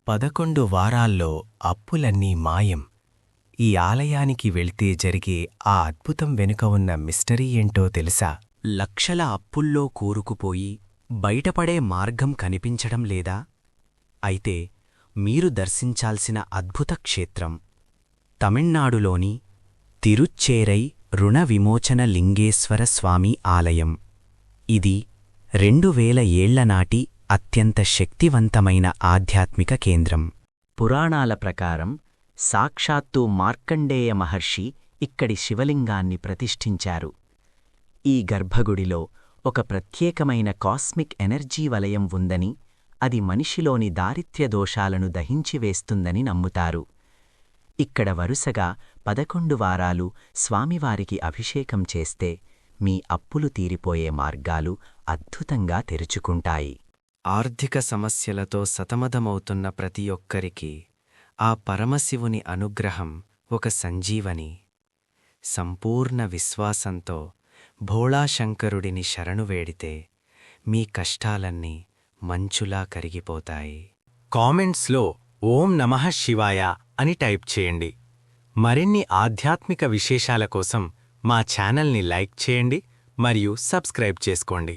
11 వారాల్లో అప్పులన్నీ మాయం. ఈ ఆలయానికి వెళ్తే జరిగే ఆ అద్భుతం వెనుక ఉన్న మిస్టరీ ఏంటో తెలుసా? లక్షల అప్పుల్లో కూరుకుపోయి బయటపడే మార్గం కనిపించడం లేదా? అయితే మీరు దర్శించాల్సిన అద్భుత క్షేత్రం తమిళనాడులోని తిరుచ్చేరై రుణ విమోచన లింగేశ్వర స్వామి ఆలయం. ఇది 2000 ఏళ్ల నాటి అత్యంత శక్తివంతమైన ఆధ్యాత్మిక కేంద్రం. పురాణాల ప్రకారం సాక్షాత్తు మార్కండేయ మహర్షి ఇక్కడి శివలింగాన్ని ప్రతిష్ఠించారు. ఈ గర్భగుడిలో ఒక ప్రత్యేకమైన కాస్మిక్ ఎనర్జీ వలయం ఉందని, అది మనిషిలోని దారిద్ర్య దోషాలను దహించివేస్తుందని నమ్ముతారు. ఇక్కడ వరుసగా 11 వారాలు స్వామివారికి అభిషేకం చేస్తే మీ అప్పులు తీరిపోయే మార్గాలు అద్భుతంగా తెరుచుకుంటాయి. ఆర్థిక సమస్యలతో సతమతమవుతున్న ప్రతి ఒక్కరికి ఆ పరమశివుని అనుగ్రహం ఒక సంజీవని. సంపూర్ణ విశ్వాసంతో భోళాశంకరుడిని శరణు వేడితే మీ కష్టాలన్నీ మంచులా కరిగిపోతాయి. కామెంట్స్లో ఓం నమః శివాయ అని టైప్ చేయండి. మరిన్ని ఆధ్యాత్మిక విశేషాల కోసం మా ఛానల్ని లైక్ చేయండి మరియు సబ్స్క్రైబ్ చేసుకోండి.